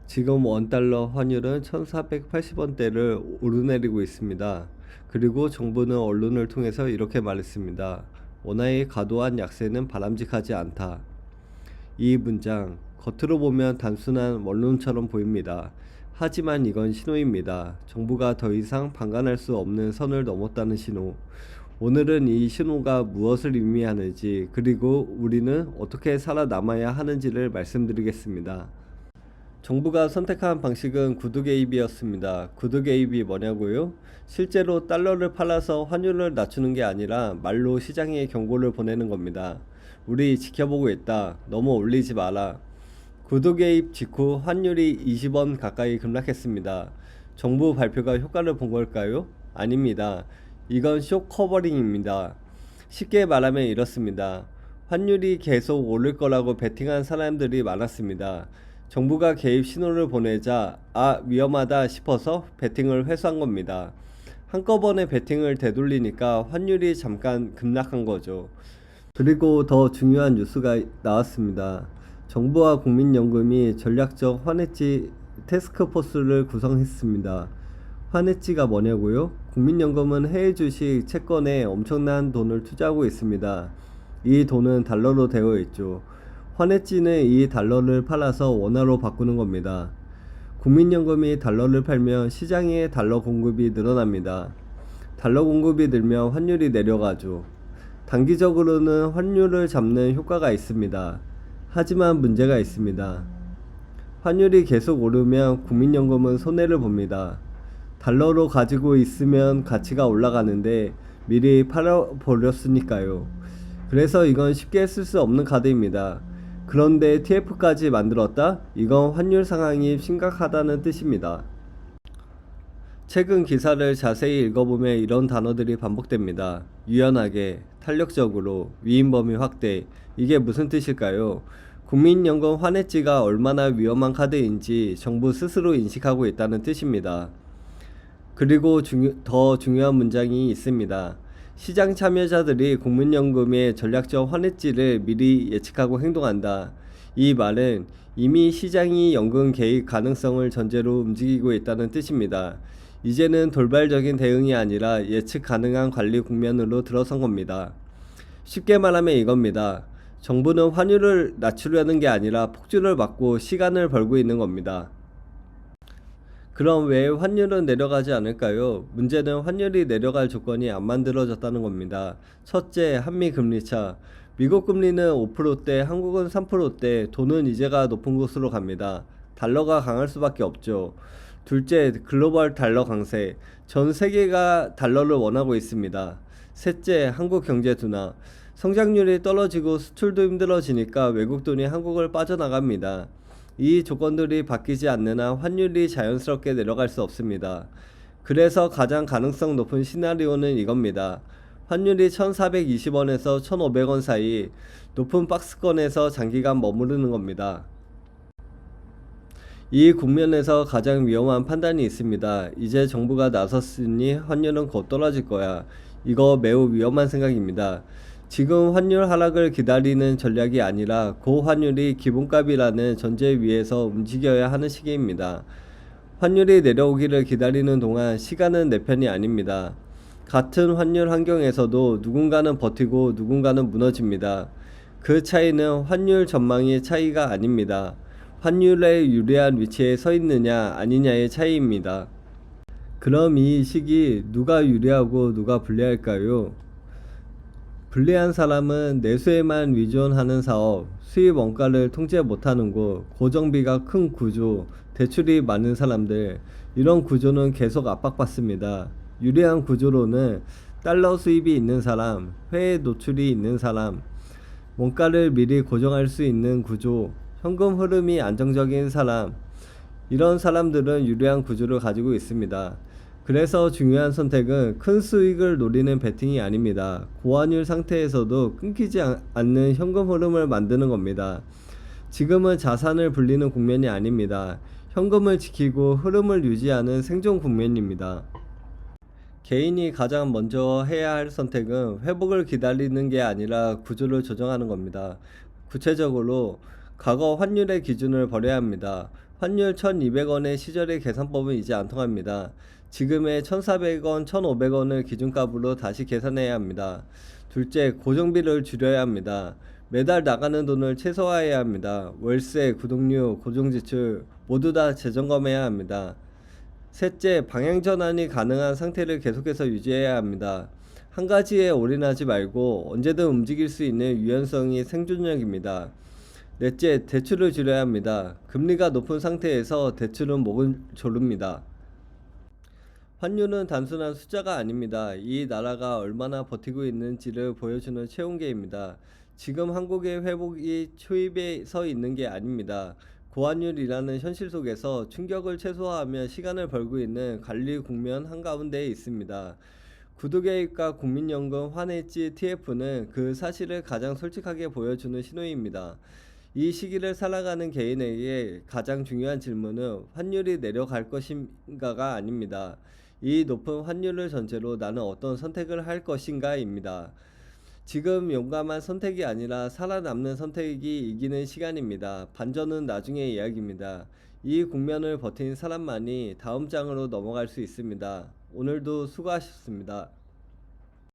지금 원달러 환율은 1480원대를 오르내리고 있습니다. 그리고 정부는 언론을 통해서 이렇게 말했습니다. 원화의 과도한 약세는 바람직하지 않다. 이 문장, 겉으로 보면 단순한 원론처럼 보입니다. 하지만 이건 신호입니다. 정부가 더 이상 방관할 수 없는 선을 넘었다는 신호. 오늘은 이 신호가 무엇을 의미하는지, 그리고 우리는 어떻게 살아남아야 하는지를 말씀드리겠습니다. 정부가 선택한 방식은 구두 개입이었습니다. 구두 개입이 뭐냐고요? 실제로 달러를 팔아서 환율을 낮추는 게 아니라 말로 시장에 경고를 보내는 겁니다. 우리 지켜보고 있다. 너무 올리지 마라. 구두 개입 직후 환율이 20원 가까이 급락했습니다. 정부 발표가 효과를 본 걸까요? 아닙니다. 이건 쇼 커버링입니다. 쉽게 말하면 이렇습니다. 환율이 계속 오를 거라고 베팅한 사람들이 많았습니다. 정부가 개입 신호를 보내자 위험하다 싶어서 베팅을 회수한 겁니다. 한꺼번에 베팅을 되돌리니까 환율이 잠깐 급락한 거죠. 그리고 더 중요한 뉴스가 나왔습니다. 정부와 국민연금이 전략적 환해지 태스크포스를 구성했습니다. 환해지가 뭐냐고요? 국민연금은 해외 주식, 채권에 엄청난 돈을 투자하고 있습니다. 이 돈은 달러로 되어 있죠. 환해지는 이 달러를 팔아서 원화로 바꾸는 겁니다. 국민연금이 달러를 팔면 시장에 달러 공급이 늘어납니다. 달러 공급이 늘면 환율이 내려가죠. 단기적으로는 환율을 잡는 효과가 있습니다. 하지만 문제가 있습니다. 환율이 계속 오르면 국민연금은 손해를 봅니다. 달러로 가지고 있으면 가치가 올라가는데 미리 팔아버렸으니까요. 그래서 이건 쉽게 쓸 수 없는 카드입니다. 그런데 TF까지 만들었다? 이건 환율 상황이 심각하다는 뜻입니다. 최근 기사를 자세히 읽어보면 이런 단어들이 반복됩니다. 유연하게, 탄력적으로, 위임 범위 확대. 이게 무슨 뜻일까요? 국민연금 환해지가 얼마나 위험한 카드인지 정부 스스로 인식하고 있다는 뜻입니다. 그리고 더 중요한 문장이 있습니다. 시장 참여자들이 국민연금의 전략적 환해지를 미리 예측하고 행동한다. 이 말은 이미 시장이 연금 개입 가능성을 전제로 움직이고 있다는 뜻입니다. 이제는 돌발적인 대응이 아니라 예측 가능한 관리 국면으로 들어선 겁니다. 쉽게 말하면 이겁니다. 정부는 환율을 낮추려는 게 아니라 폭주를 막고 시간을 벌고 있는 겁니다. 그럼 왜 환율은 내려가지 않을까요? 문제는 환율이 내려갈 조건이 안 만들어졌다는 겁니다. 첫째, 한미 금리차. 미국 금리는 5%대, 한국은 3%대, 돈은 이제가 높은 곳으로 갑니다. 달러가 강할 수밖에 없죠. 둘째, 글로벌 달러 강세. 전 세계가 달러를 원하고 있습니다. 셋째, 한국 경제 둔화. 성장률이 떨어지고 수출도 힘들어지니까 외국 돈이 한국을 빠져나갑니다. 이 조건들이 바뀌지 않는 한 환율이 자연스럽게 내려갈 수 없습니다. 그래서 가장 가능성 높은 시나리오는 이겁니다. 환율이 1420원에서 1500원 사이 높은 박스권에서 장기간 머무르는 겁니다. 이 국면에서 가장 위험한 판단이 있습니다. 이제 정부가 나섰으니 환율은 곧 떨어질 거야. 이거 매우 위험한 생각입니다. 지금 환율 하락을 기다리는 전략이 아니라 고환율이 기본값이라는 전제 위에서 움직여야 하는 시기입니다. 환율이 내려오기를 기다리는 동안 시간은 내 편이 아닙니다. 같은 환율 환경에서도 누군가는 버티고 누군가는 무너집니다. 그 차이는 환율 전망의 차이가 아닙니다. 환율에 유리한 위치에 서 있느냐 아니냐의 차이입니다. 그럼 이 시기 누가 유리하고 누가 불리할까요? 불리한 사람은 내수에만 의존하는 사업, 수입 원가를 통제 못하는 곳, 고정비가 큰 구조, 대출이 많은 사람들, 이런 구조는 계속 압박받습니다. 유리한 구조로는 달러 수입이 있는 사람, 해외 노출이 있는 사람, 원가를 미리 고정할 수 있는 구조, 현금 흐름이 안정적인 사람, 이런 사람들은 유리한 구조를 가지고 있습니다. 그래서 중요한 선택은 큰 수익을 노리는 베팅이 아닙니다. 고환율 상태에서도 끊기지 않는 현금 흐름을 만드는 겁니다. 지금은 자산을 불리는 국면이 아닙니다. 현금을 지키고 흐름을 유지하는 생존 국면입니다. 개인이 가장 먼저 해야 할 선택은 회복을 기다리는 게 아니라 구조를 조정하는 겁니다. 구체적으로 과거 환율의 기준을 버려야 합니다. 환율 1200원의 시절의 계산법은 이제 안 통합니다. 지금의 1400원, 1500원을 기준값으로 다시 계산해야 합니다. 둘째, 고정비를 줄여야 합니다. 매달 나가는 돈을 최소화해야 합니다. 월세, 구독료, 고정지출 모두 다 재점검해야 합니다. 셋째, 방향전환이 가능한 상태를 계속해서 유지해야 합니다. 한 가지에 올인하지 말고 언제든 움직일 수 있는 유연성이 생존력입니다. 넷째, 대출을 줄여야 합니다. 금리가 높은 상태에서 대출은 목을 조릅니다. 환율은 단순한 숫자가 아닙니다. 이 나라가 얼마나 버티고 있는지를 보여주는 체온계입니다. 지금 한국의 회복이 초입에 서 있는 게 아닙니다. 고환율이라는 현실 속에서 충격을 최소화하며 시간을 벌고 있는 관리 국면 한가운데에 있습니다. 구두개입과 국민연금 환해지 TF는 그 사실을 가장 솔직하게 보여주는 신호입니다. 이 시기를 살아가는 개인에게 가장 중요한 질문은 환율이 내려갈 것인가가 아닙니다. 이 높은 환율을 전제로 나는 어떤 선택을 할 것인가입니다. 지금 용감한 선택이 아니라 살아남는 선택이 이기는 시간입니다. 반전은 나중의 이야기입니다. 이 국면을 버틴 사람만이 다음 장으로 넘어갈 수 있습니다. 오늘도 수고하셨습니다.